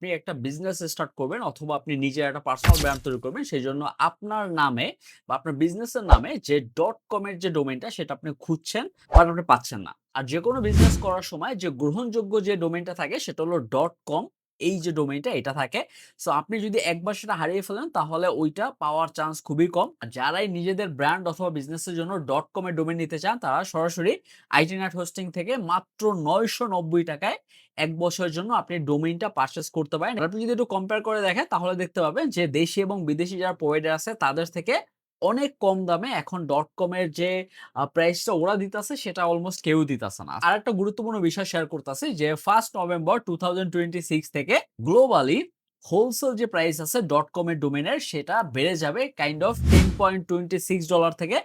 আপনি একটা business start করবেন অথবা আপনি নিজের একটা পার্সোনাল ব্র্যান্ড তৈরি করবেন। সেজন্য আপনার নামে বা আপনার বিজনেসের নামে যে .com এর যে ডোমেইনটা সেটা আপনি খুঁজছেন বাট আপনি পাচ্ছেন না। আর যেকোনো বিজনেস করার সময় যে গ্রহণযোগ্য যে ডোমেইনটা থাকে সেটা হলো .com এই যে ডোমেইনটা এটা থাকে। সো আপনি যদি একবার সেটা হারিয়ে ফেলেন তাহলে ওইটা পাওয়ার চান্স খুবই কম। আর যারাই নিজেদের ব্র্যান্ড অথবা বিজনেসের জন্য .com এর ডোমেইন নিতে চান তারা সরাসরি আইটিনেট হোস্টিং থেকে মাত্র ৳৯৯০ ১ বছরের জন্য আপনি ডোমেইনটা পারচেজ করতে পারেন। আপনি যদি একটু কম্পেয়ার করে দেখেন তাহলে দেখতে পাবেন যে দেশি এবং বিদেশি যারা প্রোভাইডার আছে তাদের থেকে অনেক কম দামে এখন .com এর যে প্রাইসটা ওরা দিতাছে সেটা অলমোস্ট কেউ দিতাছে না। আরেকটা গুরুত্বপূর্ণ বিষয় শেয়ার করতাছি যে 1st নভেম্বর 2026 থেকে গ্লোবালি হোলসেল যে প্রাইস আছে .com এর ডোমেইনের সেটা বেড়ে যাবে কাইন্ড অফ $10.26 থেকে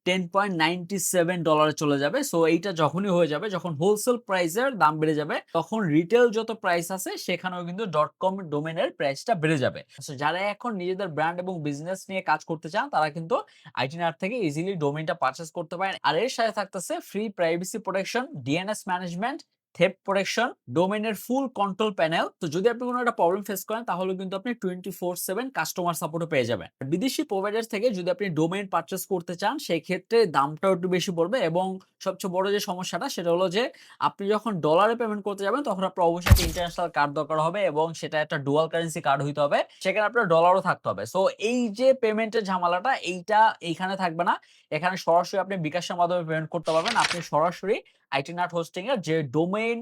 $10.97 চলে যাবে। সো এইটা যখনই হয়ে যাবে, যখন হোলসেল প্রাইসের দাম বেড়ে যাবে, তখন রিটেল যত প্রাইস আছে সেখানেও কিন্তু .com ডোমেইনের প্রাইসটা বেড়ে যাবে। সো যারা এখন নিজেদের ব্র্যান্ড এবং বিজনেস নিয়ে কাজ করতে চান তারা কিন্তু আইটিনার থেকে ইজিলি ডোমেইনটা পারচেজ করতে পারেন। আর এর সাথে থাকতেছে free privacy protection, DNS management, theft protection, ডোমেইনের ফুল কন্ট্রোল প্যানেল। তো যদি আপনি কোনো একটা প্রবলেম ফেস করেন তাহলে কিন্তু আপনি 24/7 কাস্টমার সাপোর্টও পেয়ে যাবেন। বিদেশি প্রোভাইডার থেকে যদি আপনি ডোমেইন পারচেজ করতে চান সেই ক্ষেত্রে দামটাও একটু বেশি পড়বে এবং সবচেয়ে বড় যে সমস্যাটা সেটা হলো যে আপনি যখন ডলারে পেমেন্ট করতে যাবেন তখন আপনার অবশ্যই একটা ইন্টারন্যাশনাল কার্ড দরকার হবে এবং সেটা একটা ডুয়াল কারেন্সি কার্ড হইতে হবে। সেখানে আপনার ডলারও থাকতে হবে। সো এই যে পেমেন্টের ঝামেলাটা এইটা এইখানে থাকবে না। এখানে সরাসরি আপনি বিকাশের মাধ্যমে পেমেন্ট করতে পারবেন। আপনি সরাসরি আইটিনাট হোস্টিং এর যে ডোমেইন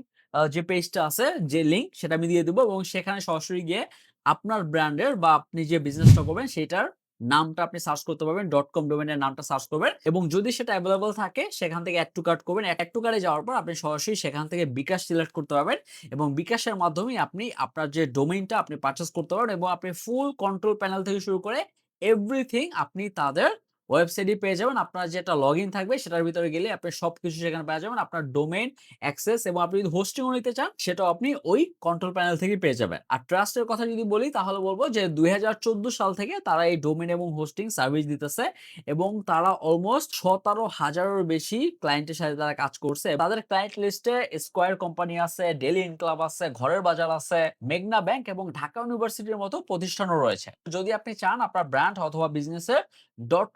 যে পেজটা আছে, যে লিংক সেটা আমি দিয়ে দিব এবং সেখানে সরাসরি গিয়ে আপনার ব্র্যান্ডের বা আপনি যে বিজনেসটা করবেন সেটার নামটা আপনি সার্চ করতে পারবেন। .com ডোমেইনের নামটা সার্চ করবেন এবং যদি সেটা এভেইলেবল থাকে সেখান থেকে এড টু কার্ট করবেন। এড টু কার্টে যাওয়ার পর আপনি সরাসরি সেখান থেকে বিকাশ সিলেক্ট করতে পারবেন এবং বিকাশের মাধ্যমেই আপনি আপনার যে ডোমেইনটা আপনি পারচেজ করতে পারবেন এবং আপনি ফুল কন্ট্রোল প্যানেল থেকে শুরু করে এভরিথিং আপনি তাদের ওয়েবসাইটে পেয়ে যাবেন। আপনার যেটা লগইন থাকবে সেটার ভিতরে গেলে আপনি সবকিছু সেখানে পেয়ে যাবেন। আপনার ডোমেইন, অ্যাক্সেস এবং আপনি যদি হোস্টিংও নিতে চান সেটাও আপনি ওই কন্ট্রোল প্যানেল থেকেই পেয়ে যাবেন। আর ট্রাস্টের কথা যদি বলি তাহলে বলব যে ২০১৪ সাল থেকে তারা এই ডোমেইন এবং হোস্টিং সার্ভিস দিতেছে এবং তারা অলমোস্ট ১৭,০০০ এরও বেশি ক্লায়েন্টের সাথে তারা কাজ করছে। তাদের ক্লায়েন্ট লিস্টে স্কয়ার কোম্পানি আছে, ডেইলি ইনক্লাব আছে, ঘরের বাজার আছে, মেঘনা ব্যাংক এবং ঢাকা ইউনিভার্সিটির মতো প্রতিষ্ঠানও রয়েছে। যদি আপনি চান আপনার ব্র্যান্ড অথবা বিজনেসের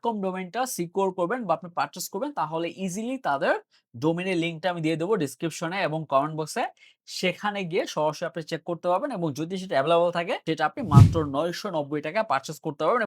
.com ডোমেইনটা সিকিউর করবেন বা আপনি পারচেজ করবেন তাহলে ইজিলি তাদের ডোমেইনের লিংকটা আমি দিয়ে দেব ডেসক্রিপশনে এবং কমেন্ট বক্সে। সেখানে গিয়ে সরাসরি আপনি চেক করতে পারবেন এবং যদি সেটা এভেইলেবল থাকে সেটা আপনি মাত্র ৳৯৯০ পারচেজ করতে পারবেন।